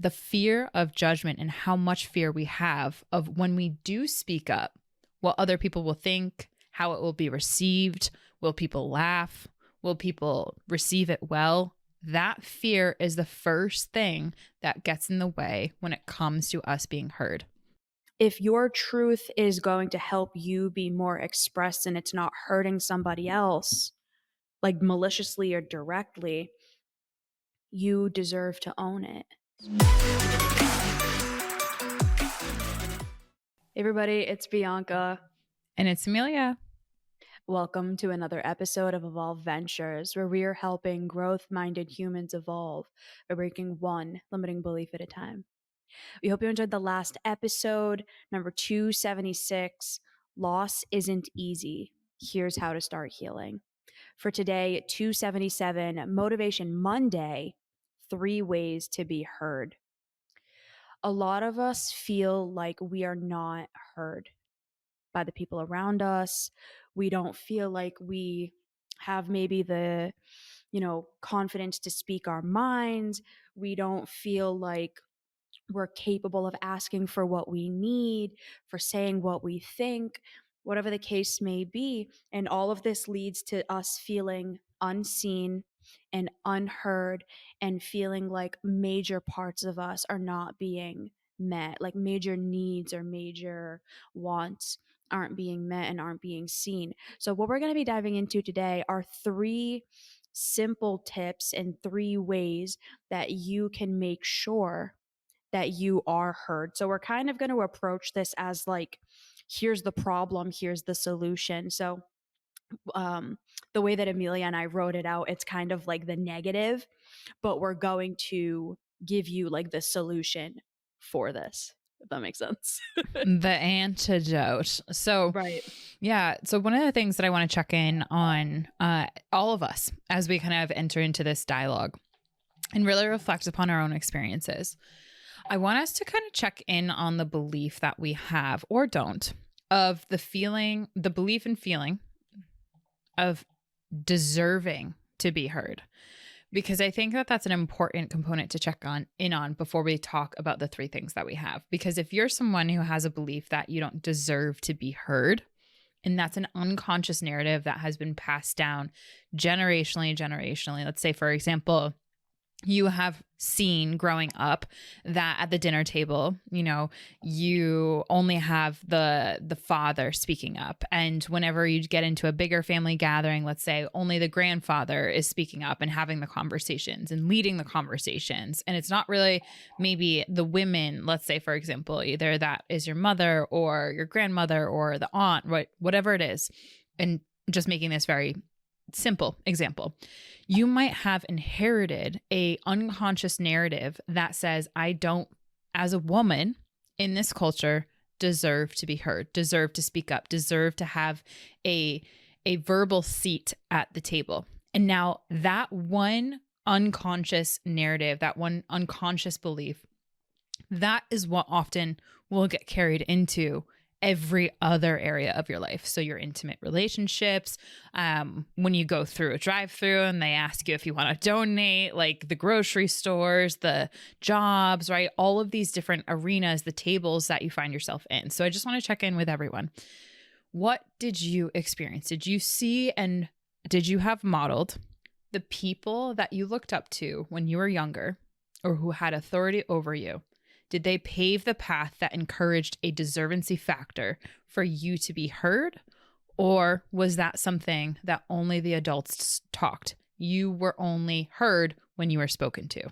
the fear of judgment and how much fear we have of when we do speak up, what other people will think, how it will be received. Will people laugh? Will people receive it well? That fear is the first thing that gets in the way when it comes to us being heard. If your truth is going to help you be more expressed and it's not hurting somebody else, like maliciously or directly, you deserve to own it. Hey everybody, it's Bianca. And it's Emilia. Welcome to another episode of Evolve Ventures, where we are helping growth-minded humans evolve by breaking one limiting belief at a time. We hope you enjoyed the last episode, number 276, Loss Isn't Easy. Here's how to start healing. For today, 277, Motivation Monday, 3 ways to be heard. A lot of us feel like we are not heard by the people around us. We don't feel like we have maybe the, confidence to speak our minds. We don't feel like we're capable of asking for what we need, for saying what we think, whatever the case may be. And all of this leads to us feeling unseen and unheard and feeling like major parts of us are not being met, like major needs or major wants aren't being met and aren't being seen. So what we're going to be diving into today are 3 simple tips and 3 ways that you can make sure that you are heard. So we're kind of going to approach this as like, here's the problem, here's the solution. So the way that Emilia and I wrote it out, it's kind of like the negative, but we're going to give you like the solution for this, if that makes sense. The antidote. So, Right. Yeah. So one of the things that I want to check in on all of us as we kind of enter into this dialogue and really reflect upon our own experiences, I want us to kind of check in on the belief that we have or don't of the belief and feeling of deserving to be heard. Because I think that that's an important component to check in on before we talk about the 3 things that we have. Because if you're someone who has a belief that you don't deserve to be heard, and that's an unconscious narrative that has been passed down generationally. Let's say, for example, you have seen growing up that at the dinner table, you only have the father speaking up. And whenever you get into a bigger family gathering, let's say only the grandfather is speaking up and having the conversations and leading the conversations. And it's not really maybe the women, let's say, for example, either that is your mother or your grandmother or the aunt, right? Whatever it is. And just making this very simple example, you might have inherited a unconscious narrative that says, I don't, as a woman in this culture, deserve to be heard, deserve to speak up, deserve to have a verbal seat at the table. And now that one unconscious narrative, that one unconscious belief, that is what often will get carried into every other area of your life. So your intimate relationships, when you go through a drive-through and they ask you if you want to donate, like the grocery stores, the jobs, right? All of these different arenas, the tables that you find yourself in. So I just want to check in with everyone. What did you experience? Did you see and did you have modeled the people that you looked up to when you were younger or who had authority over you? Did they pave the path that encouraged a deservency factor for you to be heard? Or was that something that only the adults talked? You were only heard when you were spoken to,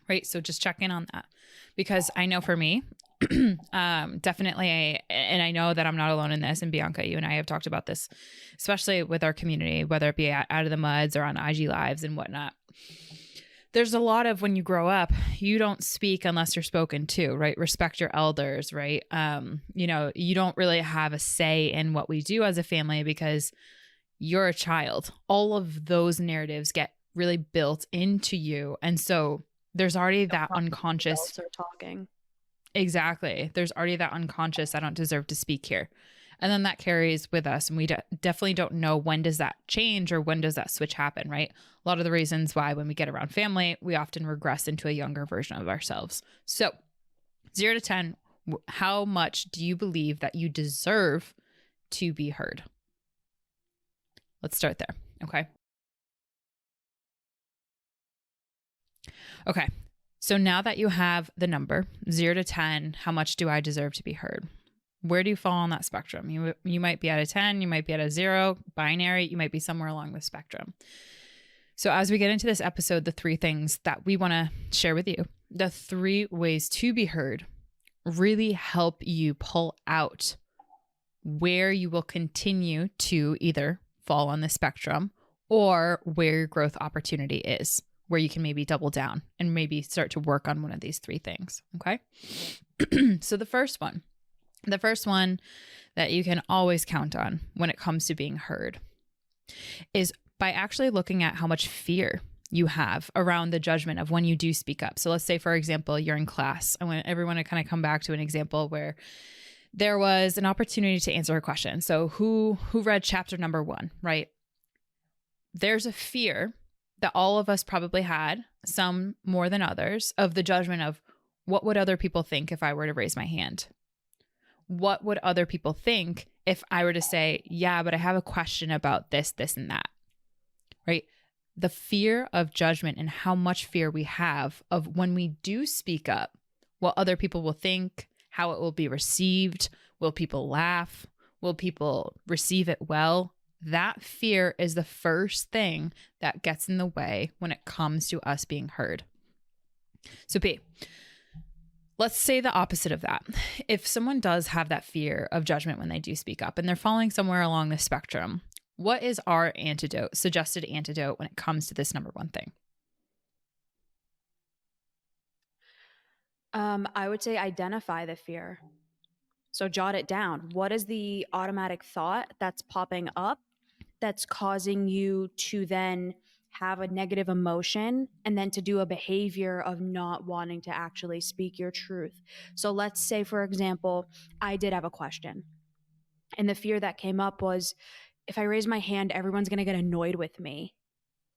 right? So just check in on that. Because I know for me, definitely, and I know that I'm not alone in this, and Bianca, you and I have talked about this, especially with our community, whether it be out of the muds or on IG Lives and whatnot. There's a lot of when you grow up, you don't speak unless you're spoken to, right? Respect your elders, right? You don't really have a say in what we do as a family because you're a child. All of those narratives get really built into you. And so there's already that unconscious. Are talking. Exactly. There's already that unconscious, I don't deserve to speak here. And then that carries with us. And we definitely don't know when does that change or when does that switch happen, right? A lot of the reasons why when we get around family, we often regress into a younger version of ourselves. So 0 to 10, how much do you believe that you deserve to be heard? Let's start there. Okay. Okay. So now that you have the number 0 to 10, how much do I deserve to be heard? Where do you fall on that spectrum? You might be at a 10, you might be at a 0, binary, you might be somewhere along the spectrum. So as we get into this episode, the 3 things that we want to share with you, the 3 ways to be heard, really help you pull out where you will continue to either fall on the spectrum or where your growth opportunity is, where you can maybe double down and maybe start to work on one of these 3 things. Okay. So the first one that you can always count on when it comes to being heard is by actually looking at how much fear you have around the judgment of when you do speak up. So let's say, for example, you're in class. I want everyone to kind of come back to an example where there was an opportunity to answer a question. So who read chapter number 1, right? There's a fear that all of us probably had, some more than others, of the judgment of what would other people think if I were to raise my hand? What would other people think if I were to say, yeah, but I have a question about this, this, and that, right? The fear of judgment and how much fear we have of when we do speak up, what other people will think, how it will be received. Will people laugh? Will people receive it well? That fear is the first thing that gets in the way when it comes to us being heard. So B, let's say the opposite of that. If someone does have that fear of judgment when they do speak up and they're falling somewhere along the spectrum, what is our suggested antidote when it comes to this number 1 thing? I would say identify the fear. So jot it down. What is the automatic thought that's popping up that's causing you to then have a negative emotion and then to do a behavior of not wanting to actually speak your truth? So let's say, for example, I did have a question. And the fear that came up was, if I raise my hand, everyone's going to get annoyed with me.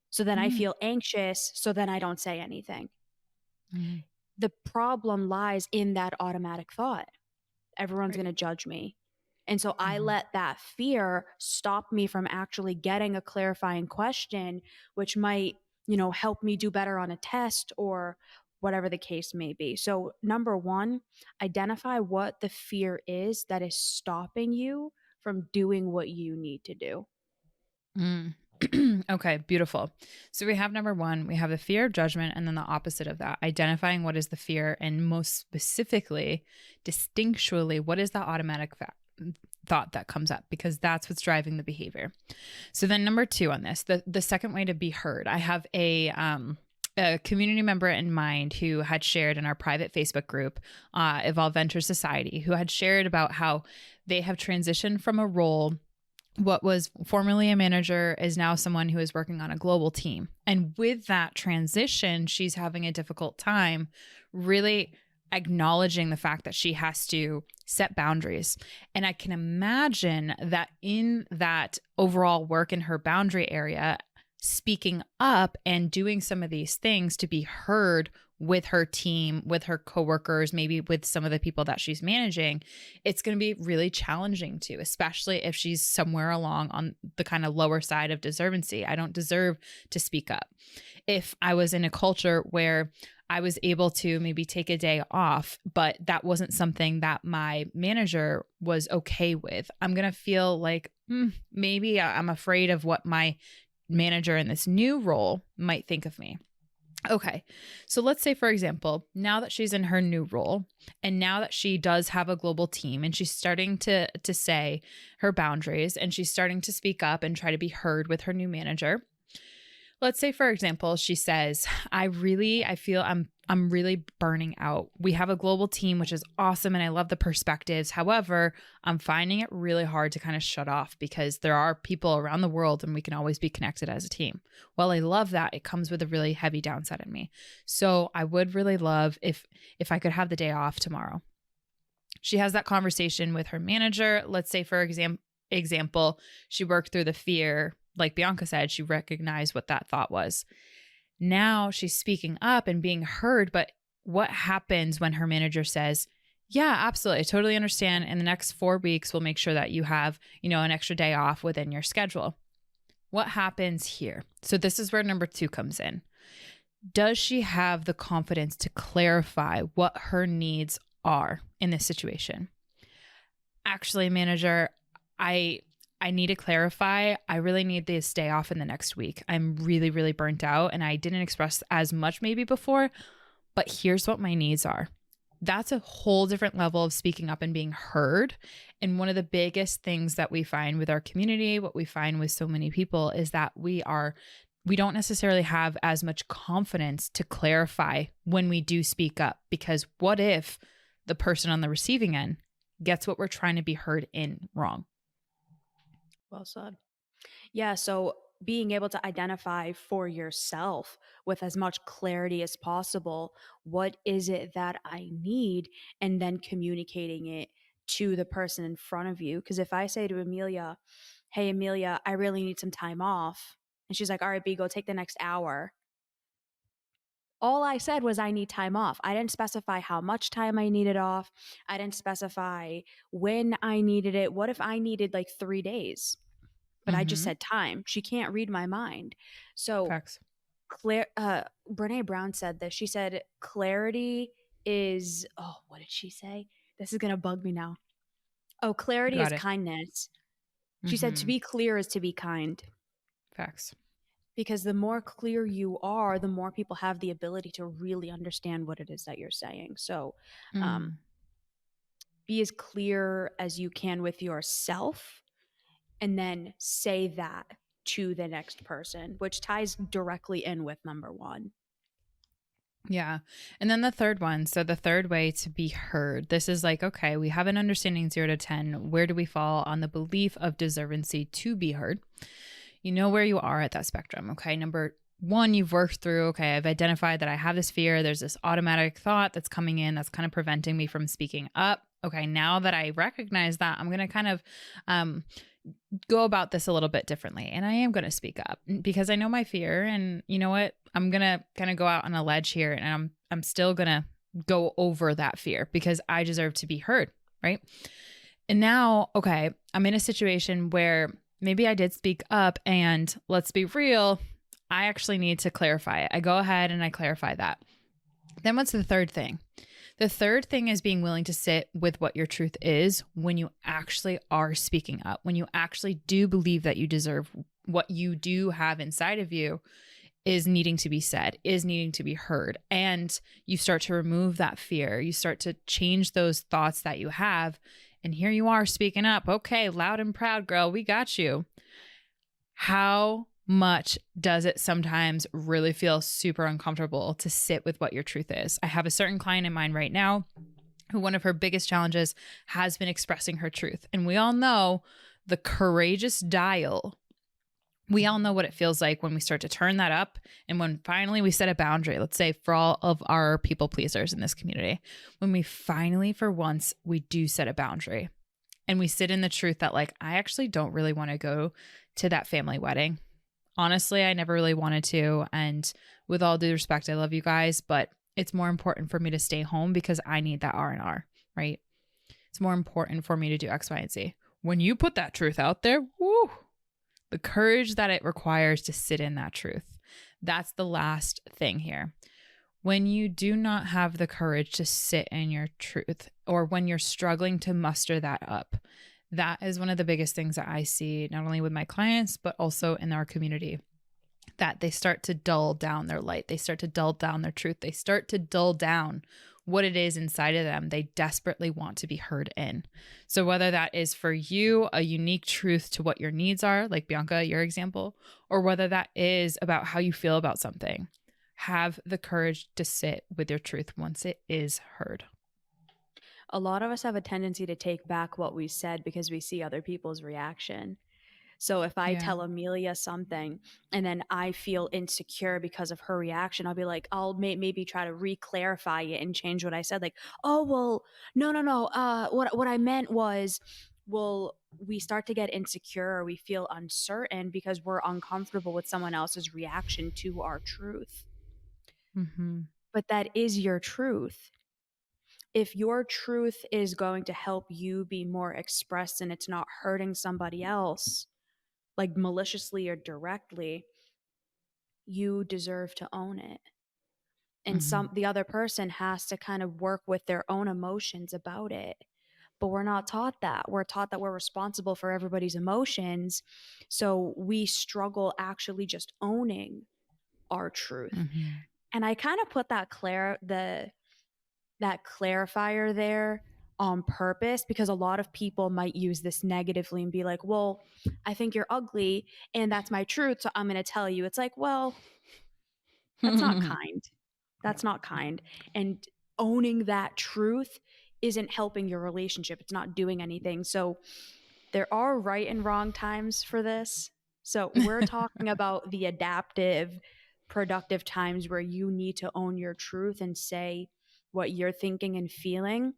So then I feel anxious. So then I don't say anything. Mm. The problem lies in that automatic thought. Everyone's Right. going to judge me. And so I let that fear stop me from actually getting a clarifying question, which might, help me do better on a test or whatever the case may be. So, number 1, identify what the fear is that is stopping you from doing what you need to do. Mm. Okay, beautiful. So we have number 1, we have the fear of judgment, and then the opposite of that, identifying what is the fear, and most specifically, distinctually, what is the automatic thought that comes up, because that's what's driving the behavior. So then number 2 on this, the second way to be heard, I have a community member in mind who had shared in our private Facebook group, Evolve Venture Society, who had shared about how they have transitioned from a role. What was formerly a manager is now someone who is working on a global team. And with that transition, she's having a difficult time really acknowledging the fact that she has to set boundaries. And I can imagine that in that overall work in her boundary area, speaking up and doing some of these things to be heard with her team, with her coworkers, maybe with some of the people that she's managing, it's going to be really challenging too, especially if she's somewhere along on the kind of lower side of deservancy. I don't deserve to speak up. If I was in a culture where I was able to maybe take a day off, but that wasn't something that my manager was okay with, I'm going to feel like maybe I'm afraid of what my manager in this new role might think of me. Okay. So let's say, for example, now that she's in her new role and now that she does have a global team and she's starting to say her boundaries and she's starting to speak up and try to be heard with her new manager. Let's say, for example, she says, I feel I'm really burning out. We have a global team, which is awesome. And I love the perspectives. However, I'm finding it really hard to kind of shut off because there are people around the world and we can always be connected as a team. While I love that, it comes with a really heavy downside in me. So I would really love if I could have the day off tomorrow. She has that conversation with her manager. Let's say, for example, she worked through the fear. Like Bianca said, she recognized what that thought was. Now she's speaking up and being heard. But what happens when her manager says, yeah, absolutely, I totally understand. In the next 4 weeks, we'll make sure that you have, an extra day off within your schedule. What happens here? So this is where number 2 comes in. Does she have the confidence to clarify what her needs are in this situation? Actually, manager, I need to clarify. I really need this day off in the next week. I'm really, really burnt out and I didn't express as much maybe before, but here's what my needs are. That's a whole different level of speaking up and being heard. And one of the biggest things that we find with our community, what we find with so many people, is that we don't necessarily have as much confidence to clarify when we do speak up, because what if the person on the receiving end gets what we're trying to be heard in wrong? Well said. Yeah, so being able to identify for yourself with as much clarity as possible, what is it that I need? And then communicating it to the person in front of you. Because if I say to Emilia, hey, Emilia, I really need some time off. And she's like, all right, B, go take the next hour. All I said was I need time off. I didn't specify how much time I needed off. I didn't specify when I needed it. What if I needed like 3 days? But I just Mm-hmm. said time. She can't read my mind. So Facts. Brene Brown said this. She said, clarity is, oh, what did she say? This is going to bug me now. Oh, You clarity is got it. kindness. She said, to Mm-hmm. be clear is to be kind. Facts. Because the more clear you are, the more people have the ability to really understand what it is that you're saying. So um, Mm. be as clear as you can with yourself and then say that to the next person, which ties directly in with number 1. Yeah. And then the third one. So the third way to be heard. This is like, okay, we have an understanding 0 to 10. Where do we fall on the belief of deservancy to be heard? You know where you are at that spectrum. Okay. Number 1, you've worked through, okay, I've identified that I have this fear. There's this automatic thought that's coming in that's kind of preventing me from speaking up. Okay. Now that I recognize that, I'm going to kind of go about this a little bit differently. And I am going to speak up because I know my fear. And you know what? I'm going to kind of go out on a ledge here, and I'm still going to go over that fear because I deserve to be heard. Right. And now, okay, I'm in a situation where maybe I did speak up, and let's be real, I actually need to clarify it. I go ahead and I clarify that. Then what's the third thing? The third thing is being willing to sit with what your truth is when you actually are speaking up, when you actually do believe that you deserve what you do have inside of you is needing to be said, is needing to be heard. And you start to remove that fear. You start to change those thoughts that you have. And here you are speaking up. Okay, loud and proud, girl, we got you. How much does it sometimes really feel super uncomfortable to sit with what your truth is? I have a certain client in mind right now who one of her biggest challenges has been expressing her truth. And we all know the courageous dial. We all know what it feels like when we start to turn that up and when finally we set a boundary, let's say for all of our people pleasers in this community, when we finally, for once, we do set a boundary and we sit in the truth that like, I actually don't really want to go to that family wedding. Honestly, I never really wanted to. And with all due respect, I love you guys, but it's more important for me to stay home because I need that R&R, right? It's more important for me to do X, Y, and Z. When you put that truth out there, woo, the courage that it requires to sit in that truth. That's the last thing here. When you do not have the courage to sit in your truth, or when you're struggling to muster that up, that is one of the biggest things that I see, not only with my clients, but also in our community, that they start to dull down their light. They start to dull down their truth. They start to dull down what it is inside of them they desperately want to be heard in. So whether that is for you, a unique truth to what your needs are, like Bianca, your example, or whether that is about how you feel about something, have the courage to sit with your truth once it is heard. A lot of us have a tendency to take back what we said because we see other people's reaction. So if I Yeah. tell Emilia something and then I feel insecure because of her reaction, I'll be like, I'll maybe try to re-clarify it and change what I said. Like, oh, well, no. What I meant was, well, we start to get insecure or we feel uncertain because we're uncomfortable with someone else's reaction to our truth. Mm-hmm. But that is your truth. If your truth is going to help you be more expressed and it's not hurting somebody else, like maliciously or directly, you deserve to own it. And Mm-hmm. the other person has to kind of work with their own emotions about it. But we're not taught that. We're taught that we're responsible for everybody's emotions. So we struggle actually just owning our truth. Mm-hmm. And I kind of put that clarifier there on purpose because a lot of people might use this negatively and be like, well, I think you're ugly and that's my truth. So I'm going to tell you. It's like, well, that's not kind. That's not kind. And owning that truth isn't helping your relationship. It's not doing anything. So there are right and wrong times for this. So we're talking about the adaptive, productive times where you need to own your truth and say what you're thinking and feeling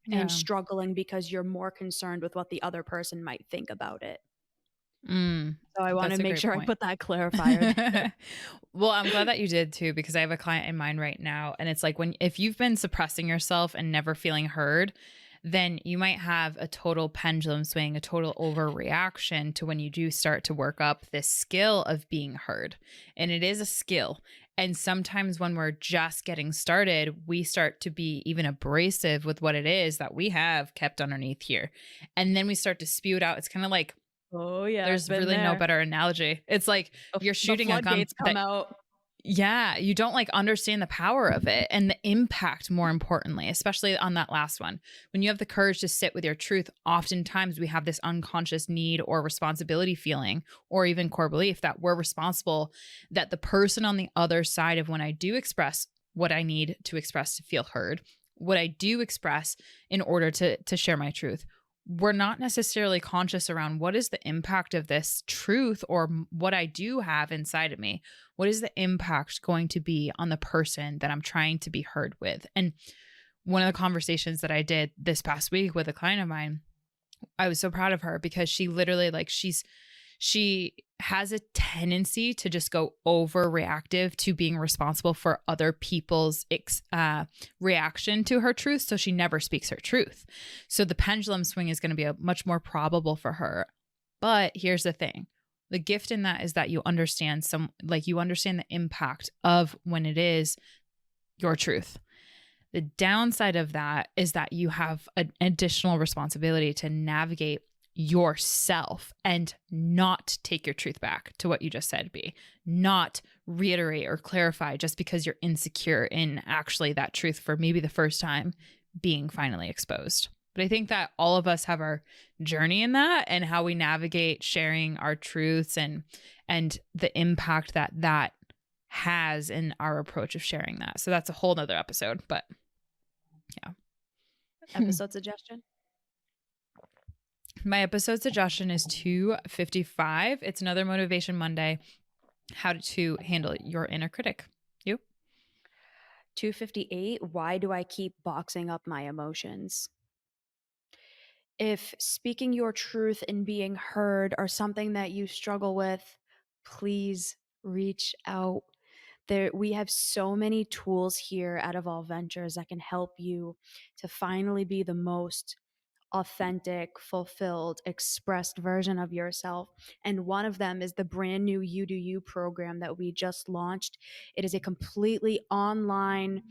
and Yeah. struggling because you're more concerned with what the other person might think about it. Mm, So I want to that's a make great sure I point. put that clarifier there. Well, I'm glad that you did too, because I have a client in mind right now. And it's like if you've been suppressing yourself and never feeling heard, then you might have a total pendulum swing, a total overreaction to when you do start to work up this skill of being heard. And it is a skill. And sometimes when we're just getting started, we start to be even abrasive with what it is that we have kept underneath here. And then we start to spew it out. It's kind of like, Oh, yeah, I've there's been really no there. better analogy. It's like you're The shooting a gun floodgates come that, out. yeah, you don't like understand the power of it and the impact, more importantly, especially on that last one. When you have the courage to sit with your truth, oftentimes we have this unconscious need or responsibility feeling, or even core belief that we're responsible, that the person on the other side of when I do express what I need to express to feel heard, what I do express in order to share my truth, we're not necessarily conscious around what is the impact of this truth or what I do have inside of me. What is the impact going to be on the person that I'm trying to be heard with? And one of the conversations that I did this past week with a client of mine, I was so proud of her because she literally she has a tendency to just go overreactive to being responsible for other people's reaction to her truth. So she never speaks her truth. So the pendulum swing is going to be a much more probable for her. But here's the thing. The gift in that is that you understand you understand the impact of when it is your truth. The downside of that is that you have an additional responsibility to navigate yourself and not take your truth back to what you just said, not reiterate or clarify just because you're insecure in actually that truth for maybe the first time being finally exposed. But I think that all of us have our journey in that and how we navigate sharing our truths and the impact that that has in our approach of sharing that. So that's a whole nother episode, but yeah. Episode suggestion? My episode suggestion is 255. It's another Motivation Monday. How to handle your inner critic. You? 258. Why do I keep boxing up my emotions? If speaking your truth and being heard are something that you struggle with, please reach out. We have so many tools here at Evolve Ventures that can help you to finally be the most authentic, fulfilled, expressed version of yourself. And one of them is the brand new You Do You program that we just launched. It is a completely online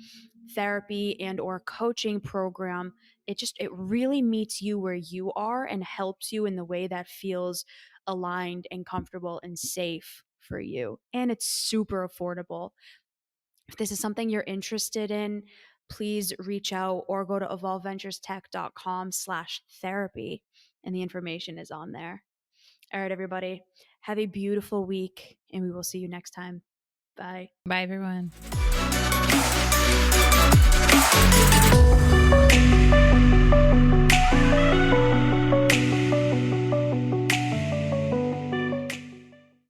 therapy and or coaching program. It really meets you where you are and helps you in the way that feels aligned and comfortable and safe for you. And it's super affordable. If this is something you're interested in, please reach out or go to evolveventurestech.com/therapy and the information is on there. All right, everybody, have a beautiful week and we will see you next time. Bye. Bye, everyone.